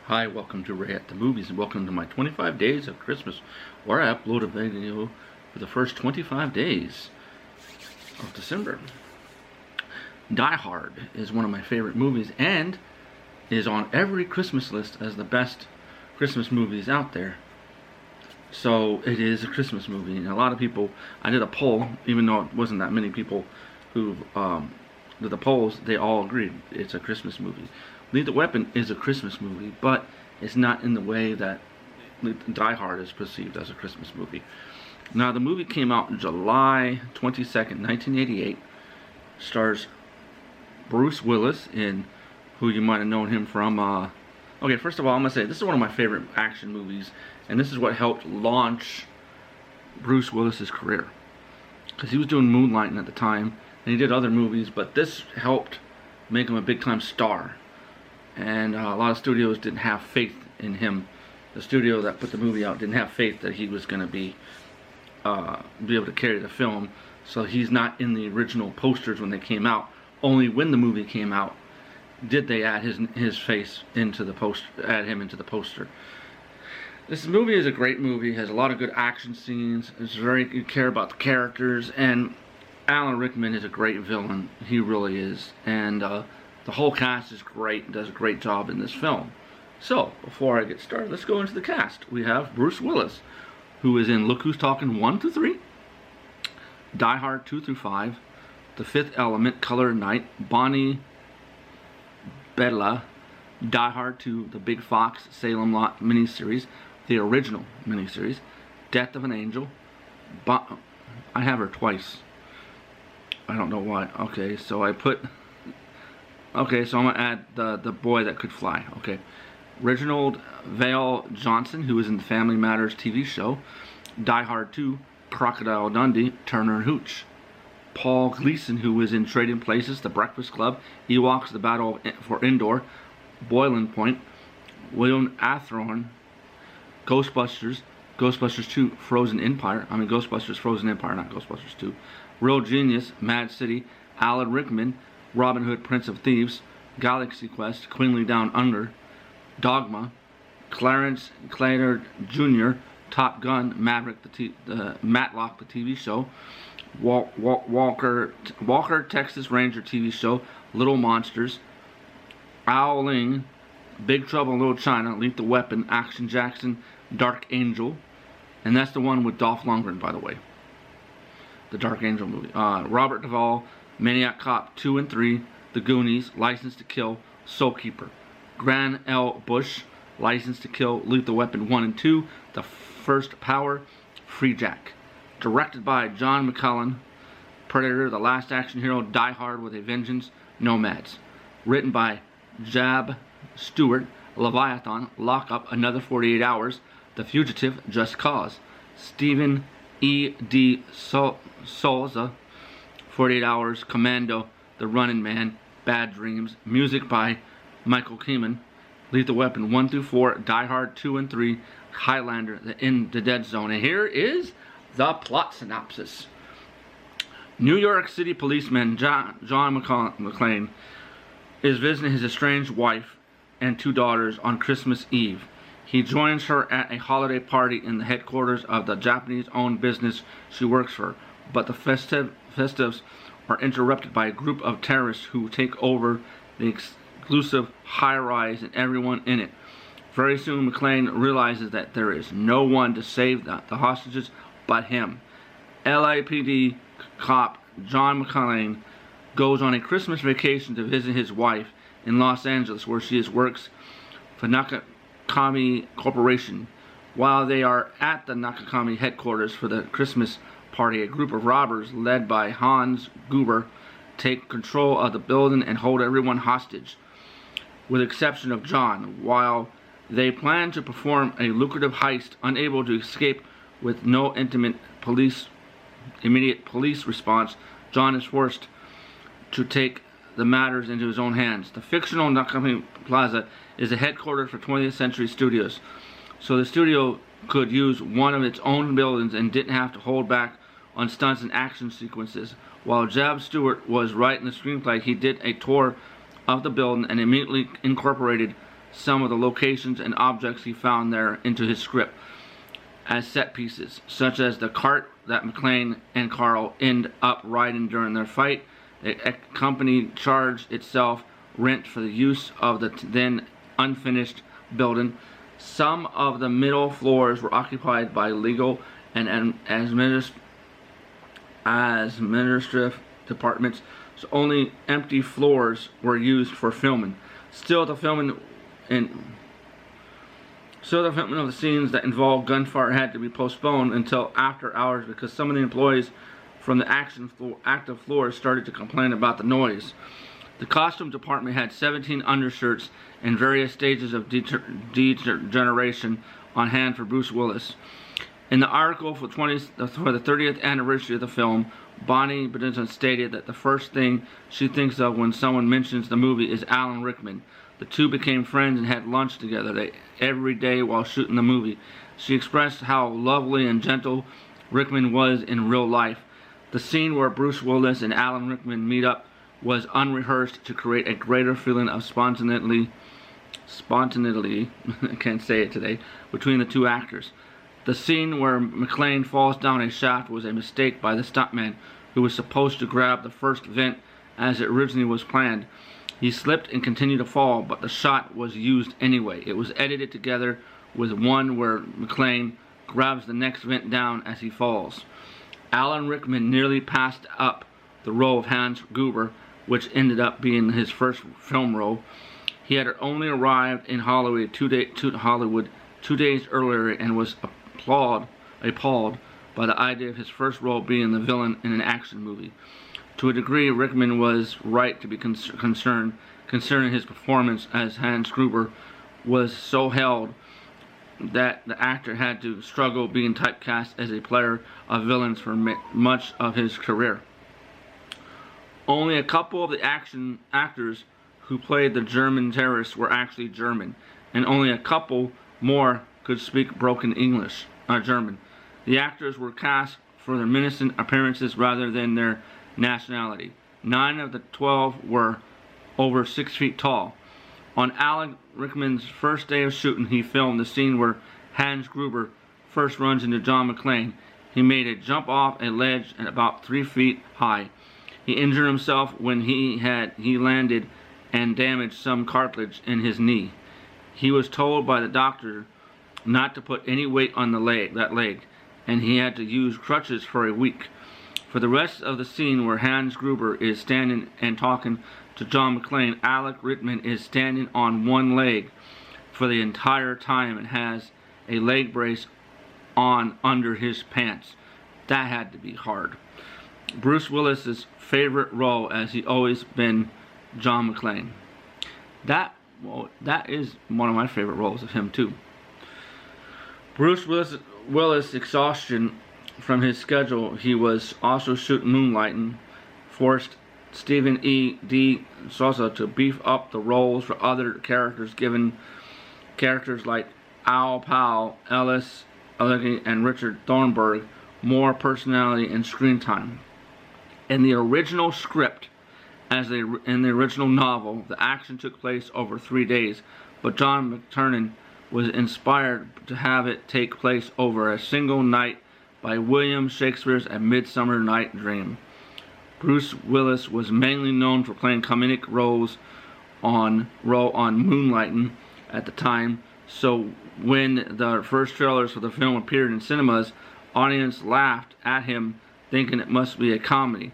Hi, welcome to Ray at the Movies, and welcome to my 25 Days of Christmas, where I upload a video for the first 25 days of December. Die Hard is one of my favorite movies and is on every Christmas list as the best Christmas movies out there. So it is a Christmas movie, and a lot of people, I did a poll, even though it wasn't that many people who did the polls, they all agreed it's a Christmas movie. Lethal Weapon is a Christmas movie, but it's not in the way that Die Hard is perceived as a Christmas movie. Now, the movie came out July 22nd, 1988. Stars Bruce Willis, in who you might have known him from. Okay, first of all, I'm going to say this is one of my favorite action movies, and this is what helped launch Bruce Willis's career. Because he was doing Moonlighting at the time, and he did other movies, but this helped make him a big-time star. And a lot of studios didn't have faith in him. The studio that put the movie out didn't have faith that he was going to be able to carry the film. So he's not in the original posters when they came out. Only when the movie came out did they add his face into the poster, add him into the poster. This movie is a great movie. It has a lot of good action scenes. You care about the characters, and Alan Rickman is a great villain. He really is. And the whole cast is great and does a great job in this film. So, before I get started, let's go into the cast. We have Bruce Willis, who is in Look Who's Talking 1 through 3, Die Hard 2 through 5, The Fifth Element, Color Night, Bonnie Bella, Die Hard 2, The Big Fox, Salem Lot miniseries, the original miniseries, Death of an Angel, I have her twice. I don't know why. Okay, so I'm going to add the boy that could fly. Okay. Reginald Vale Johnson, who was in the Family Matters TV show. Die Hard 2, Crocodile Dundee, Turner and Hooch. Paul Gleason, who was in Trading Places, The Breakfast Club, Ewoks, The Battle for Endor, Boiling Point. William Athorn, Ghostbusters, Ghostbusters 2, Frozen Empire. Ghostbusters Frozen Empire, not Ghostbusters 2. Real Genius, Mad City, Alan Rickman, Robin Hood, Prince of Thieves, Galaxy Quest, Queenly Down Under, Dogma, Clarence Claytor Jr., Top Gun, Maverick, Matlock, the TV show, Walker, Texas Ranger TV show, Little Monsters, Ao Ling, Big Trouble in Little China, Lethal Weapon, Action Jackson, Dark Angel, and that's the one with Dolph Lundgren, by the way. The Dark Angel movie. Robert Duvall, Maniac Cop 2 and 3, The Goonies, License to Kill, Soul Keeper. Gran L. Bush, License to Kill, Lethal Weapon 1 and 2, The First Power, Free Jack. Directed by John McClellan, Predator, The Last Action Hero, Die Hard with a Vengeance, Nomads. Written by Jab Stewart, Leviathan, Lock Up, Another 48 Hours, The Fugitive, Just Cause. Stephen E. D. Souza, 48 Hours, Commando, The Running Man, Bad Dreams. Music by Michael Kamen. Lethal Weapon 1 through 4, Die Hard 2 and 3, Highlander, In the Dead Zone. And here is the plot synopsis. New York City policeman John McClane is visiting his estranged wife and 2 daughters on Christmas Eve. He joins her at a holiday party in the headquarters of the Japanese-owned business she works for, but the festives are interrupted by a group of terrorists who take over the exclusive high-rise and everyone in it. Very soon, McClane realizes that there is no one to save the hostages but him. LAPD cop John McClane goes on a Christmas vacation to visit his wife in Los Angeles, where she works for Nakakami Corporation. While they are at the Nakakami headquarters for the Christmas party, a group of robbers led by Hans Gruber take control of the building and hold everyone hostage, with the exception of John. While they plan to perform a lucrative heist, unable to escape with no immediate police response, John is forced to take the matters into his own hands. The fictional Nakakami Plaza is the headquarters for 20th Century Studios, so the studio could use one of its own buildings and didn't have to hold back on stunts and action sequences. While Jab Stewart was writing the screenplay, he did a tour of the building and immediately incorporated some of the locations and objects he found there into his script as set pieces, such as the cart that McClane and Carl end up riding during their fight. The company charged itself rent for the use of the then unfinished building. Some of the middle floors were occupied by legal and administrative departments, so only empty floors were used for filming. Still, the filming of the scenes that involved gunfire had to be postponed until after hours because some of the employees from the active floors started to complain about the noise. The costume department had 17 undershirts in various stages of degeneration on hand for Bruce Willis. In the article for the 30th anniversary of the film, Bonnie Beninton stated that the first thing she thinks of when someone mentions the movie is Alan Rickman. The two became friends and had lunch together every day while shooting the movie. She expressed how lovely and gentle Rickman was in real life. The scene where Bruce Willis and Alan Rickman meet up was unrehearsed to create a greater feeling of spontaneity, I can't say it today, between the two actors. The scene where McClane falls down a shaft was a mistake by the stuntman, who was supposed to grab the first vent as it originally was planned. He slipped and continued to fall, but the shot was used anyway. It was edited together with one where McClane grabs the next vent down as he falls. Alan Rickman nearly passed up the role of Hans Gruber, which ended up being his first film role. He had only arrived in Hollywood 2 days earlier and was appalled by the idea of his first role being the villain in an action movie. To a degree, Rickman was right to be concerned, considering his performance as Hans Gruber was so held that the actor had to struggle being typecast as a player of villains for much of his career. Only a couple of the action actors who played the German terrorists were actually German, and only a couple more could speak broken German. The actors were cast for their menacing appearances rather than their nationality. 9 of the 12 were over 6 feet tall. On Alan Rickman's first day of shooting, he filmed the scene where Hans Gruber first runs into John McClane. He made a jump off a ledge at about 3 feet high. He injured himself when he landed and damaged some cartilage in his knee. He was told by the doctor not to put any weight on that leg, and he had to use crutches for a week. For the rest of the scene where Hans Gruber is standing and talking to John McClane, Alan Rickman is standing on one leg for the entire time and has a leg brace on under his pants. That had to be hard. Bruce Willis's favorite role, as he always been, John McClane. That is one of my favorite roles of him too. Bruce Willis' exhaustion from his schedule, he was also shooting Moonlighting, forced Stephen E. D. Sousa to beef up the roles for other characters, giving characters like Al Powell, Ellis Allegany, and Richard Thornburg more personality and screen time. In the original script, in the original novel, the action took place over 3 days, but John McTiernan was inspired to have it take place over a single night by William Shakespeare's A Midsummer Night's Dream. Bruce Willis was mainly known for playing comedic roles on Moonlighting at the time, so when the first trailers for the film appeared in cinemas, audience laughed at him, thinking it must be a comedy.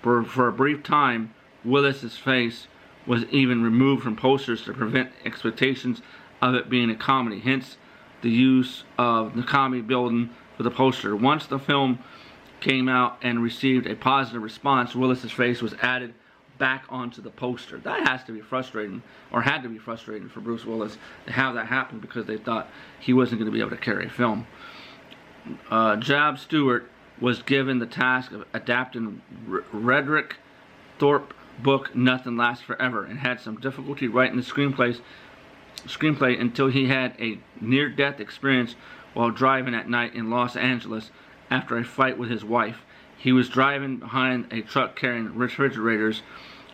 For a brief time, Willis's face was even removed from posters to prevent expectations of it being a comedy, hence the use of the comedy building for the poster. Once the film came out and received a positive response, Willis's face was added back onto the poster. That has to be frustrating, or had to be frustrating for Bruce Willis to have that happen, because they thought he wasn't going to be able to carry a film. Jab Stewart was given the task of adapting Redrick Thorpe book Nothing Lasts Forever, and had some difficulty writing the screenplay until he had a near-death experience while driving at night in Los Angeles after a fight with his wife. He was driving behind a truck carrying refrigerators,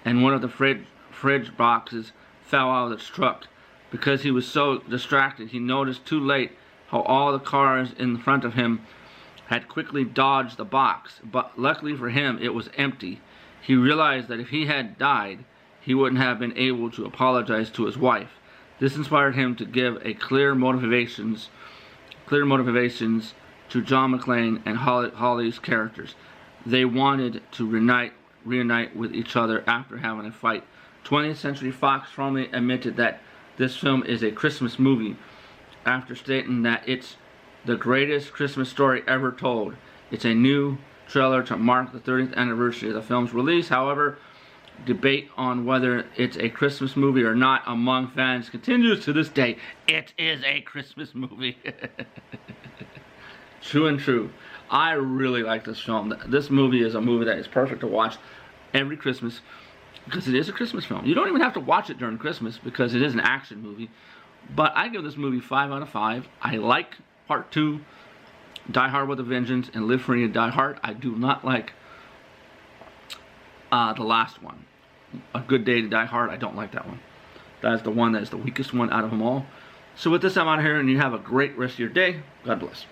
and one of the fridge boxes fell out of the truck. because he was so distracted. He noticed too late how all the cars in front of him had quickly dodged the box, but luckily for him it was empty. He realized that if he had died, he wouldn't have been able to apologize to his wife. This inspired him to give a clear motivations to John McClane and Holly's characters. They wanted to reunite with each other after having a fight. 20th Century Fox formally admitted that this film is a Christmas movie after stating that it's the greatest Christmas story ever told. It's a new trailer to mark the 30th anniversary of the film's release. However, debate on whether it's a Christmas movie or not among fans continues to this day. It is a Christmas movie. True and true. I really like this film. This movie is a movie that is perfect to watch every Christmas because it is a Christmas film. You don't even have to watch it during Christmas because it is an action movie. But I give this movie 5 out of 5. I like Part 2, Die Hard with a Vengeance, and Live Free and Die Hard. I do not like the last one, A Good Day to Die Hard. I don't like that one. That is the one that is the weakest one out of them all. So with this, I'm out of here, and you have a great rest of your day. God bless.